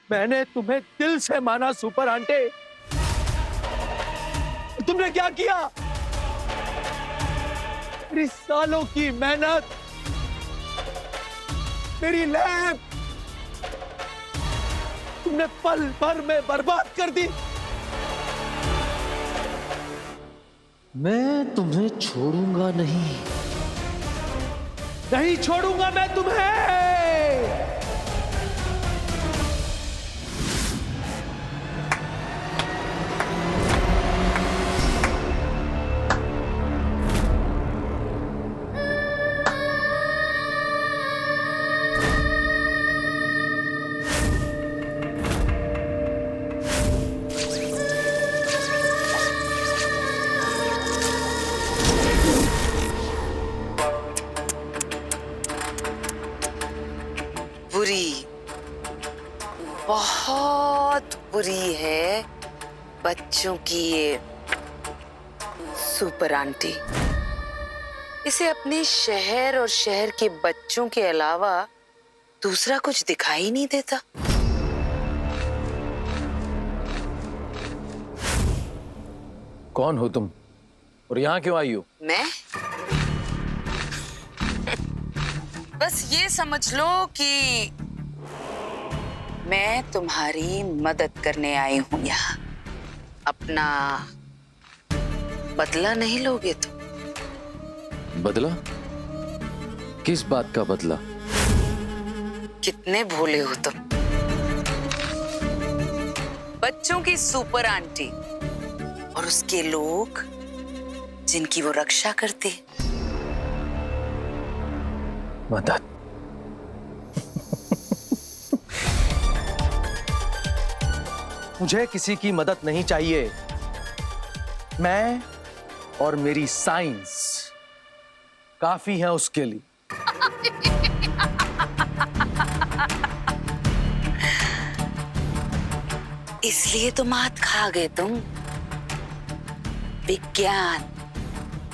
मैंने तुम्हें दिल से माना सुपर आंटी। तुमने क्या किया? मेरी सालों की मेहनत, मेरी लैब तुमने पल भर में बर्बाद कर दी। मैं तुम्हें छोड़ूंगा नहीं। नहीं छोड़ूंगा मैं तुम्हें। बुरी, बहुत बुरी है बच्चों की ये सुपर आंटी। इसे अपने शहर और शहर के बच्चों के अलावा दूसरा कुछ दिखाई नहीं देता। कौन हो तुम और यहाँ क्यों आई हो? मैं बस ये समझ लो कि मैं तुम्हारी मदद करने आई हूं यहाँ। अपना बदला नहीं लोगे तुम? बदला? किस बात का बदला? कितने भोले हो तुम। बच्चों की सुपर आंटी और उसके लोग जिनकी वो रक्षा करती। मदद? मुझे किसी की मदद नहीं चाहिए। मैं और मेरी साइंस काफी है उसके लिए। इसलिए तो मात खा गए तुम। विज्ञान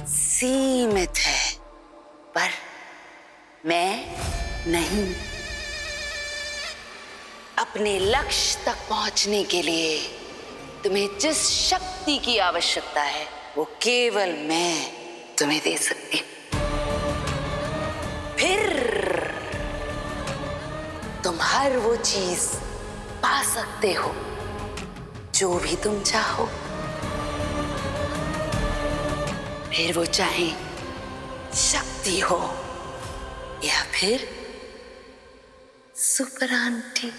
सीमित है पर मैं नहीं। अपने लक्ष्य तक पहुंचने के लिए तुम्हें जिस शक्ति की आवश्यकता है वो केवल मैं तुम्हें दे सकती हूं। फिर तुम हर वो चीज पा सकते हो जो भी तुम चाहो। फिर वो चाहे शक्ति हो या फिर सुपर आंटी।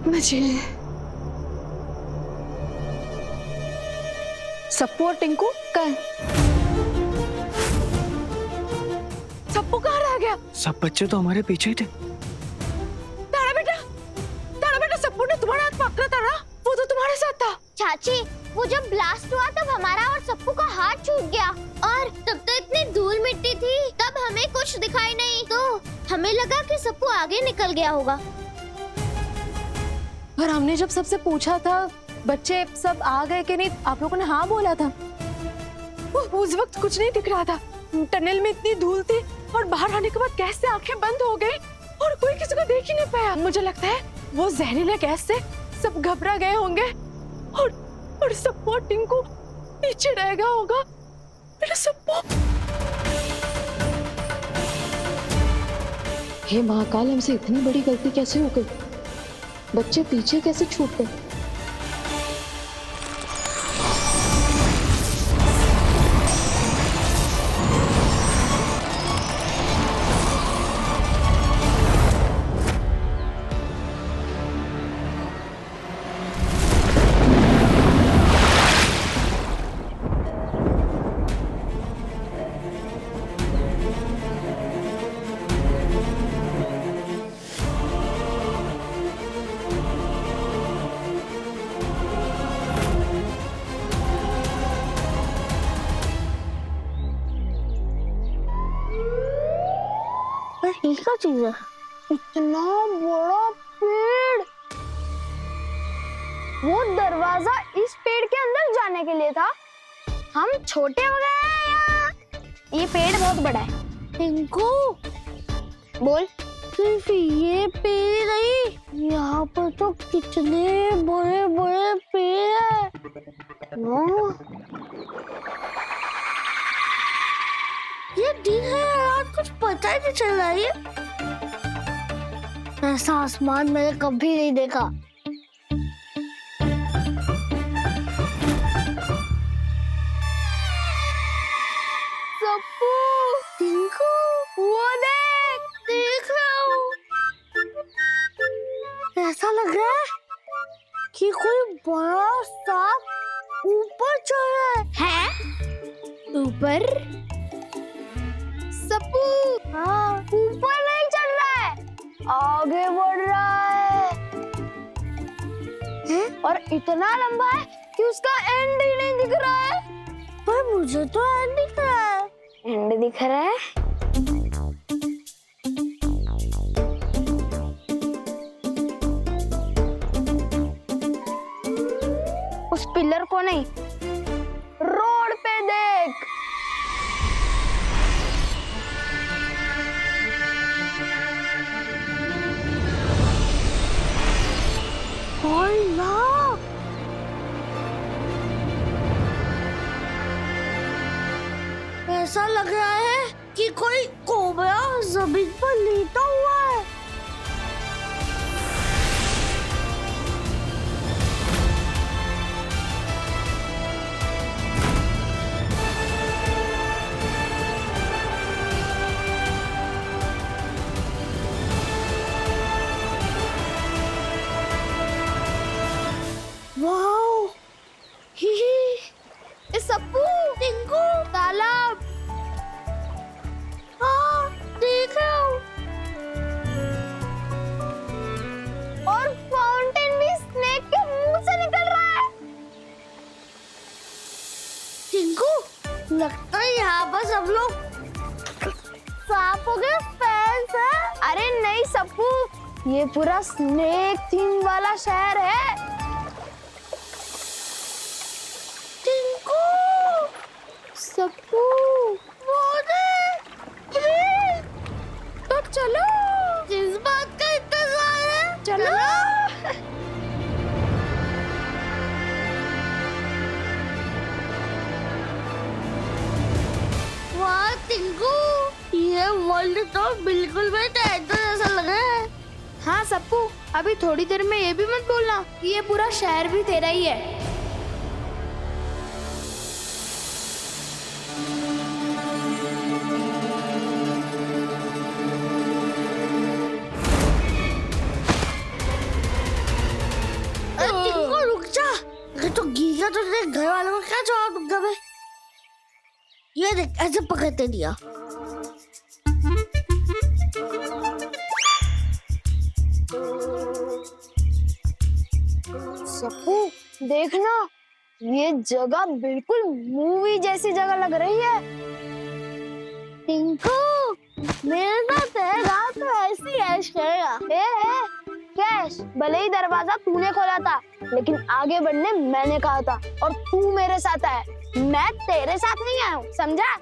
मुझे सप्पू और टिंकू कहाँ? सप्पू कहाँ रह गया? सब बच्चे तो हमारे पीछे ही थे। तारा बेटा सप्पू ने तुम्हारा हाथ पकड़ा था ना? वो तो तुम्हारे साथ था। चाची, वो जब ब्लास्ट हुआ तब हमारा और सप्पू का हाथ छूट गया और तब तो इतनी धूल मिट्टी थी, तब हमें कुछ दिखाई नहीं, तो हमें लगा कि सप्पू आगे निकल गया होगा। और हमने जब सबसे पूछा था बच्चे सब आ गए कि नहीं, आप लोगों ने हाँ बोला था। उस वक्त कुछ नहीं दिख रहा था। टनल में इतनी धूल थी और बाहर आने के बाद गैस से आंखें बंद हो गई और कोई किसी को देख ही नहीं पाया। मुझे लगता है वो जहरीले गैस से सब घबरा गए होंगे और सप्पू और टिंकू पीछे रह गया होगा। मेरा सप्पू। हे महाकाल, हमसे इतनी बड़ी गलती कैसे हो गई? बच्चे पीछे कैसे छूट गए? ये क्या चीज है? इतना बड़ा पेड़। वो दरवाजा इस पेड़ के अंदर जाने के लिए था। हम छोटे हो गए हैं या ये पेड़ बहुत बड़ा है? टिंकू बोल। सिर्फ ये पेड़ नहीं, यहाँ पर तो कितने बड़े बड़े पेड़ हैं। ये दिन है रात कुछ पता ही नहीं चल रहा है। ऐसा आसमान मैंने कभी नहीं देखा। सप्पू, टिंकू, वो देख रहा हूँ। ऐसा लग रहा है कि कोई बड़ा सांप ऊपर चढ़ रहा है। ऊपर? सप्पू, हाँ, ऊपर नहीं चढ़ रहा है, आगे बढ़ रहा है? और इतना लंबा है कि उसका एंड ही नहीं दिख रहा है। पर मुझे तो एंड दिख रहा है। एंड दिख रहा है? उस पिलर को नहीं, रोड पे देख। ऐसा लग रहा है कि कोई कोबरा जमीन पर लेटा हुआ है। वाओ, सप्पू, टिंकू, तालाब। हाँ, देख रहा हूँ। और फाउंटेन भी स्नेक के मुंह से निकल रहा है। टिंकू, लगता है यहाँ पर सब लोग सांपों के फैंस हैं। अरे नहीं सप्पू, ये पूरा स्नेक थीम वाला शहर है। सप्पू, तो चलो, जिस बात का इंतजार है, चलो। वाह टिंकू, ये वर्ल्ड तो बिल्कुल भी टैटू जैसा लग रहा है। हाँ सप्पू, अभी थोड़ी देर में ये भी मत बोलना कि ये पूरा शहर भी तेरा ही है। तो गीगा तो तेरे घर वालों को क्या जवाब दूंगा मैं? ये देख, ऐसे पकड़ते दिया। सप्पू देखना, ये जगह बिल्कुल मूवी जैसी जगह लग रही है। टिंकू, मेरे साथ रहेगा तो ऐसी ऐश करेगा। कैश, भले ही दरवाजा तूने खोला था, लेकिन आगे बढ़ने मैंने कहा था और तू मेरे साथ आया। मैं तेरे साथ नहीं आया हूँ, समझा?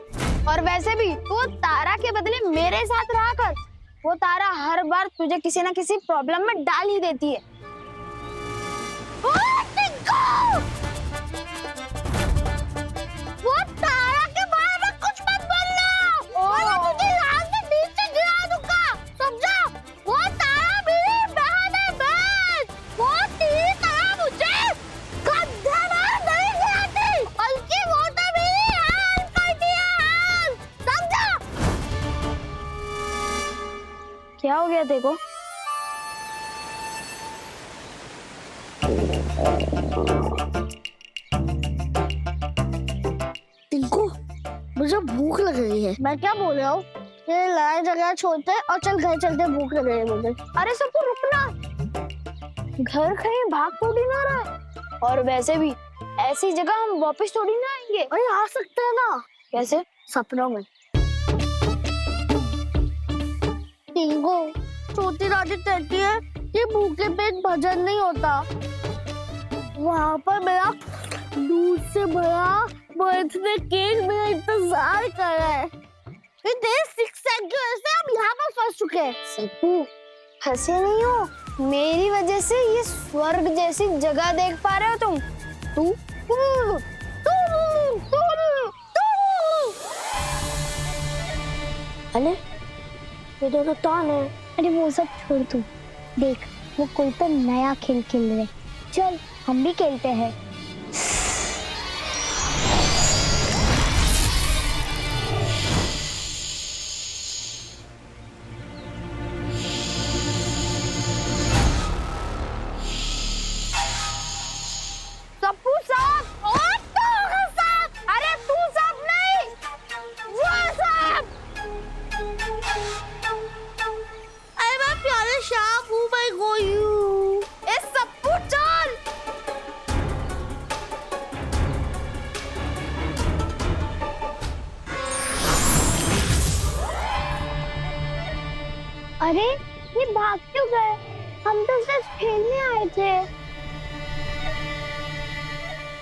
और वैसे भी तू तारा के बदले मेरे साथ रहा कर। वो तारा हर बार तुझे किसी ना किसी प्रॉब्लम में डाल ही देती है। वो तारा के बारे में कुछ मत बोलना, वरना तुझे यहाँ से नीचे गिरा दूंगा, समझा? वो तारा मेरी बहन है, बहन। वो तेरी तरह मुझे गड्ढे में नहीं गिराती, बल्कि वो तो मेरी हेल्प करती है, समझा? क्या हो गया देखो? टिंकू, मुझे भूख लग रही है। मैं क्या बोल रहा हूँ? ये लड़ाई झगड़ा छोड़ते और चल घर चलते, भूख लग रही है मुझे। अरे सबको रुकना, घर कहीं भाग थोड़ी ना रहा है। और वैसे भी ऐसी जगह हम वापस थोड़ी ना आएंगे। अरे आ सकते हैं ना। कैसे? सपनों में। टिंको, छोटी दादी कहती है कि भूखे पेट भजन नहीं होता। वहाँ पर मेरा दूध से भरा बर्थडे केक मेरा इंतजार कर रहा है। ये तेरे सिक्स पैक की वजह से हम यहाँ पर फंस चुके हैं। सप्पू, हंसे नहीं हो, मेरी वजह से ये स्वर्ग जैसी जगह देख पा रहे हो तुम। तू तू तू तू तू। अरे ये दोनों कौन है? अरे वो सब छोड़ तू, देख वो कोई तो नया खेल खेल रहे। चल हम भी खेलते हैं। सप्पू साहब, और तू होगा साहब। अरे तू साहब नहीं, वो साहब। अरे मैं प्यारे साहब हूँ, मैं गोयू। ए सप्पू चल। अरे ये भाग क्यों गए? हम तो सिर्फ खेलने आए थे।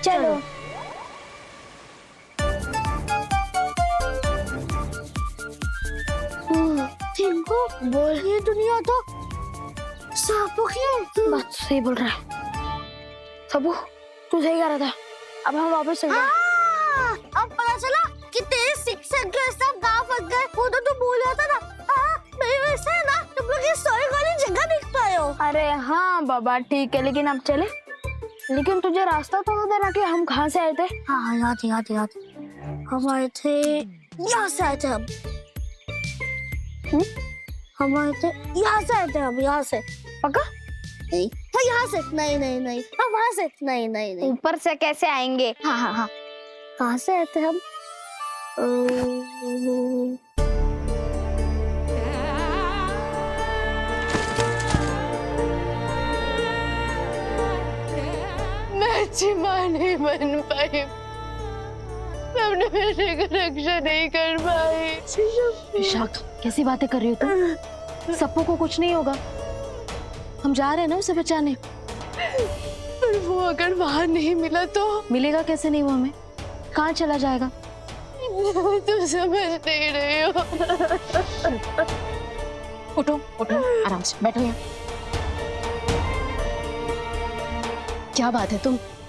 चलो। टिंको, बोल। ये दुनिया तो सांपों की है। बात सही बोल रहा है। सबू, तू सही कह रहा था। अब हम वापस चल रहे हैं। अब पता चला कि तेरे सिक्स सेंस के सब गांव फंस गए। वो तो तू बोल रहा था ना। मेरी वजह से ना तुम लोग ये स्वर्ग वाली जगह देख पाए हो। अरे हाँ बाबा, ठीक है, लेकिन अब चले। लेकिन तुझे रास्ता तो पता ना कि हम कहाँ से आए थे? हाँ याद हम आए थे, यहाँ से आए थे हम। हम आए थे यहाँ से, आए थे हम यहाँ से। पक्का? नहीं, हाँ यहाँ से। नहीं, हाँ वहाँ से। नहीं। ऊपर से कैसे आएंगे? हाँ। कहाँ से आए थे हम? अच्छी माँ नहीं बन पाई, मैं अपने बेटे का रक्षा नहीं कर पाई। विशाखा, कैसी बातें कर रही हो तुम? सप्पू को कुछ नहीं होगा, हम जा रहे हैं ना उसे बचाने। पर वो अगर वहां नहीं मिला तो? मिलेगा कैसे नहीं वो हमें? कहाँ चला जाएगा? तुम समझ नहीं रही हो। उठो, आराम से बैठो यहाँ। क्या बात है,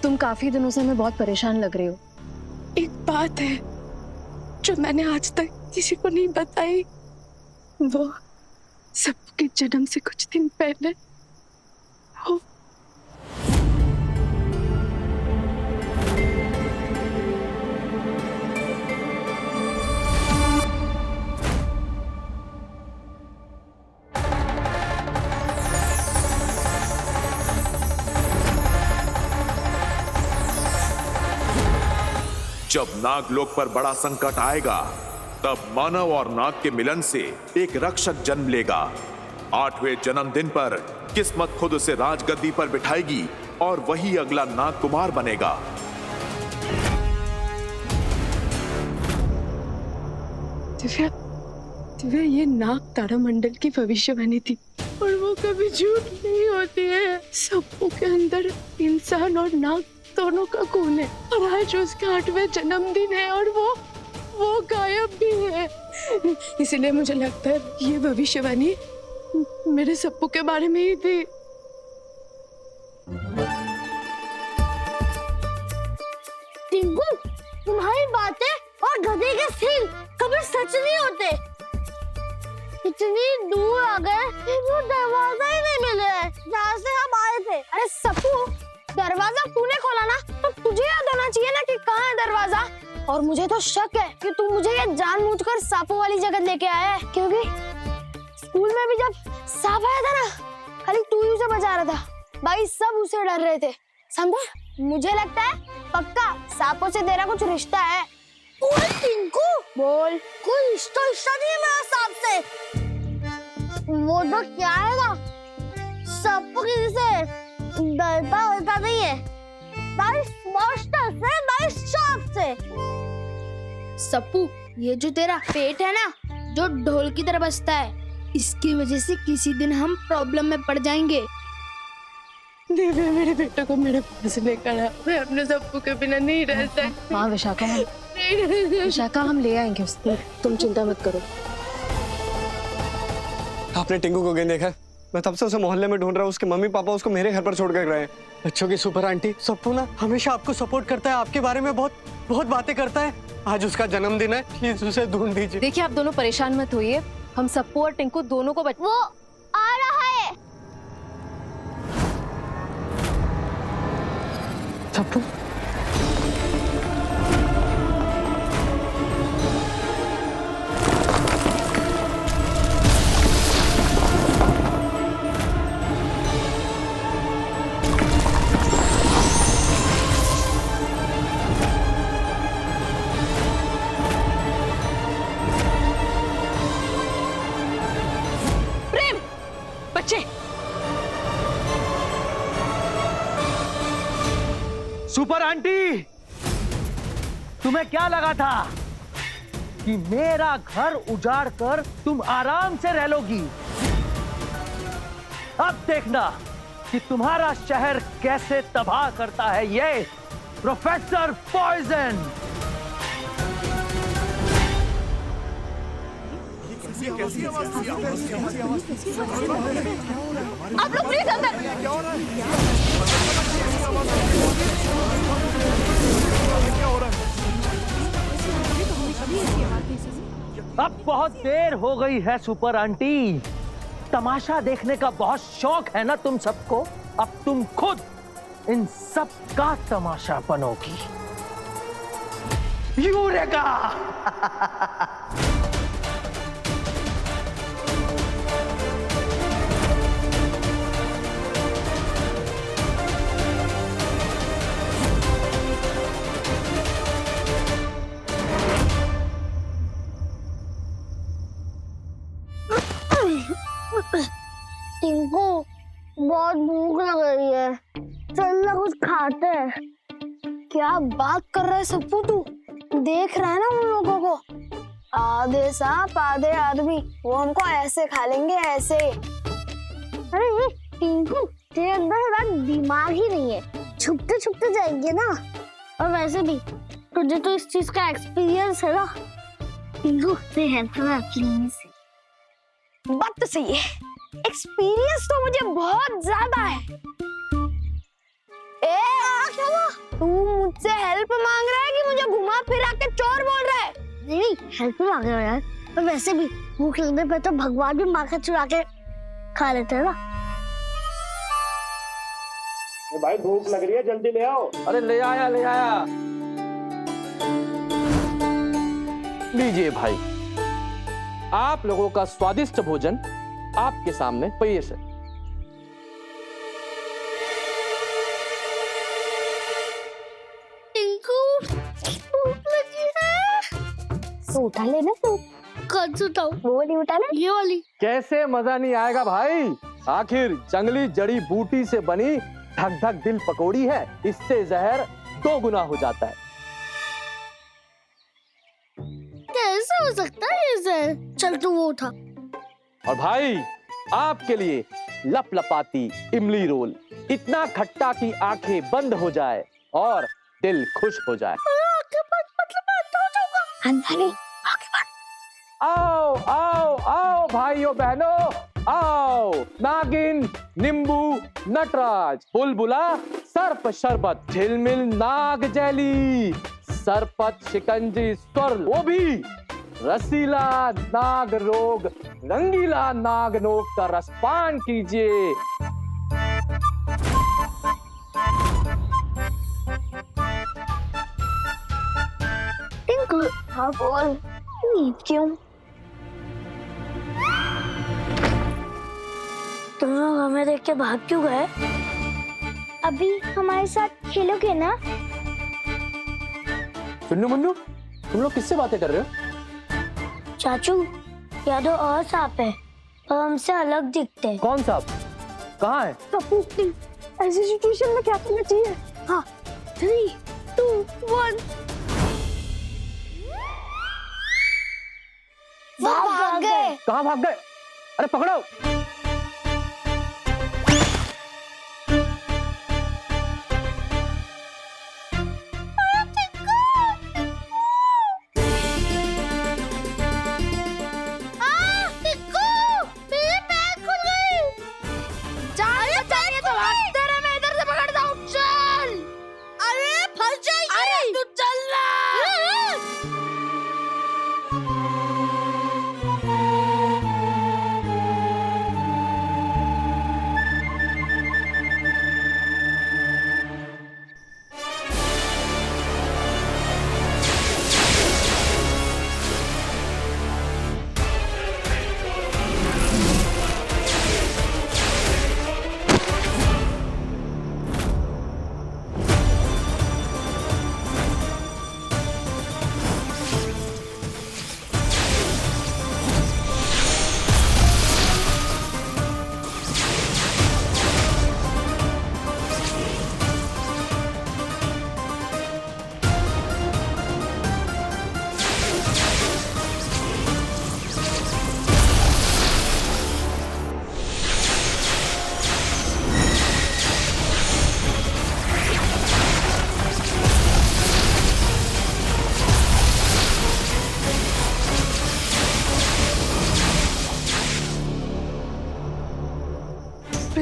तुम काफी दिनों से हमें बहुत परेशान लग रहे हो। एक बात है जो मैंने आज तक किसी को नहीं बताई। वो सबके जन्म से कुछ दिन पहले वो जब नागलोक पर बड़ा संकट आएगा, तब मानव और नाग के मिलन से एक रक्षक जन्म लेगा। 8वें जन्मदिन पर किस्मत खुद उसे राजगद्दी पर बिठाएगी और वही अगला नाग कुमार बनेगा। दिव्या, ये नाग तारामंडल की भविष्यवाणी थी और वो कभी झूठ नहीं होती है। सप्पू के अंदर इंसान और नाग दोनों का खून है और आज उसका 8वां जन्मदिन है और वो गायब भी है। इसलिए मुझे लगता है ये भविष्यवाणी मेरे सप्पू के बारे में ही थी। टिंकू, तुम्हारी बातें और गधे के सींग कभी सच नहीं होते। इतनी दूर आ गए, वो दरवाजा ही नहीं मिला है जहाँ से हम आए थे। अरे सप्पू, दरवाजा तूने खोला ना, तो तुझे याद होना चाहिए ना कि कहाँ है दरवाजा। और मुझे तो शक है कि तू मुझे ये जानबूझकर सांपों वाली जगह लेके आया है, क्योंकि स्कूल में भी जब सांप आया था ना, खाली तू ही उसे बचा रहा था। भाई सब उसे डर रहे थे, समझा? मुझे लगता है पक्का सांपों से तेरा कुछ रिश्ता है। टिंकू, बोल। कोई रिश्ता नहीं है मेरा सांप से। वो तो क्या है ना, सांपों किसी से डरता होता नहीं है, सांप से। सप्पू, ये जो तेरा पेट है ना, जो ढोल की तरह बजता है, इसकी वजह से किसी दिन हम प्रॉब्लम में पड़ जाएंगे। दिव्या मेरे बेटे को मेरे पास लेकर आ, मैं अपने सबको के बिना नहीं रह सकती। हाँ विशाखा हम ले आएंगे उसको, तुम चिंता मत करो। आपने टिंकू को कहीं देखा है? मैं तब से उसे मोहल्ले में ढूंढ रहा हूँ। उसके मम्मी पापा उसको मेरे घर पर छोड़ कर गए हैं। बच्चों की सुपर आंटी सप्पू ना हमेशा आपको सपोर्ट करता है, आपके बारे में बहुत बहुत बातें करता है। आज उसका जन्मदिन है, प्लीज उसे ढूंढ दीजिए। देखिए आप दोनों परेशान मत होइए, हम सप्पू और टिंकू दोनों को वो आ रहा है। सप्पू बच्चे सुपर आंटी, तुम्हें क्या लगा था कि मेरा घर उजाड़ कर तुम आराम से रह लोगी? अब देखना कि तुम्हारा शहर कैसे तबाह करता है ये प्रोफेसर पॉइजन। आप लोग प्लीज अंदर। अब बहुत देर हो गई है सुपर आंटी। तमाशा देखने का बहुत शौक है ना तुम सबको। अब तुम खुद इन सब का तमाशा बनोगी। यूरेका! टिंकू बहुत भूख लग रही है, चल ना कुछ खाते हैं। क्या बात कर रहा है सप्पू तू? देख रहा है ना उन लोगों को, आधे सांप आधे आदमी, वो हमको ऐसे खा लेंगे ऐसे। अरे ये टिंकू तेरे अंदर दिमाग ही नहीं है, छुपते छुपते जाएंगे ना। और वैसे भी तुझे तो इस चीज का एक्सपीरियंस है ना। टिंकू तेरी हेल्प करना प्लीज। बात तो सही है, एक्सपीरियंस तो मुझे बहुत ज्यादा है। तू मुझसे हेल्प मांग रहा है कि मुझे घुमा फिरा के चोर बोल रहा है? नहीं हेल्प मांग रहा है यार। और वैसे भी भूख लगने पे तो भगवान भी माँ का चुरा के खा लेते हैं ना। भाई भूख लग रही है, जल्दी ले आओ। अरे ले आया ले आया। लीजिए भाई, आप लोगों का स्वादिष्ट भोजन आपके सामने पेश है। टिंकू भूख लगी है, तो उठा लेना। तू कौन सी उठाऊं? वो वाली उठाना, ये वाली। कैसे मजा नहीं आएगा भाई? आखिर जंगली जड़ी बूटी से बनी धक धक दिल पकौड़ी है, इससे जहर 2 गुना हो जाता है। कैसे हो सकता है ये जहर? चल तू वो उठा। और भाई आपके लिए लपलपाती इमली रोल, इतना खट्टा कि आंखें बंद हो जाए और दिल खुश हो जाए। आओ आओ आओ भाइयों बहनों, आओ। नागिन, नींबू, नटराज, बुलबुला, सर्प शरबत, झिलमिल नाग जैली, सरपत शिकंजी स्वर्ल, वो भी रसीला नाग रोग, रंगीला नाग नोक का रसपान कीजिए। टिंकू हाँ बोल, नींद क्यों? तुम लोग हमें देख के भाग क्यों गए? अभी हमारे साथ खेलोगे ना? चुन्नू मुन्नू, तुम लोग किससे बातें कर रहे हो? चाचू या तो और सांप है और हमसे अलग दिखते हैं। कौन सांप? कहाँ है? ऐसी सिचुएशन में क्या करना चाहिए? हाँ 3, 2, 1 कहाँ भाग गए? अरे पकड़ो।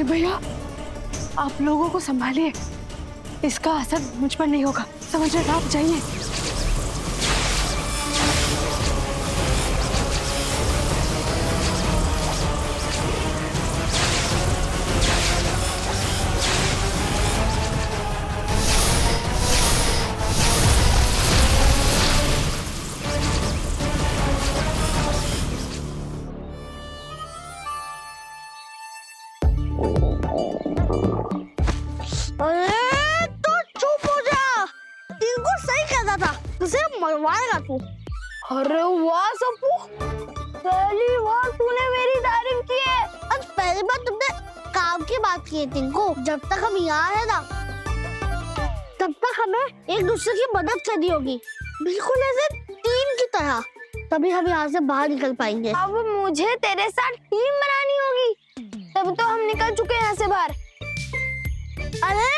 भैया आप लोगों को संभालिए, इसका असर मुझ पर नहीं होगा, समझ रहे? आप जाइए। अरे तो चुप हो जा, टिंकू सही कहता था, तुझे मरवाएगा तू। अरे वाह सप्पू, पहली बार तूने मेरी तारीफ की है। आज पहली बार तुमने काम की बात की है टिंकू। जब तक हम यहाँ है ना, तब तक हमें एक दूसरे की मदद करनी होगी, बिल्कुल ऐसे टीम की तरह, तभी हम यहाँ से बाहर निकल पाएंगे। अब मुझे तेरे साथ टीम बनानी होगी, तब तो हम निकल चुके हैं यहाँ से बाहर। अरे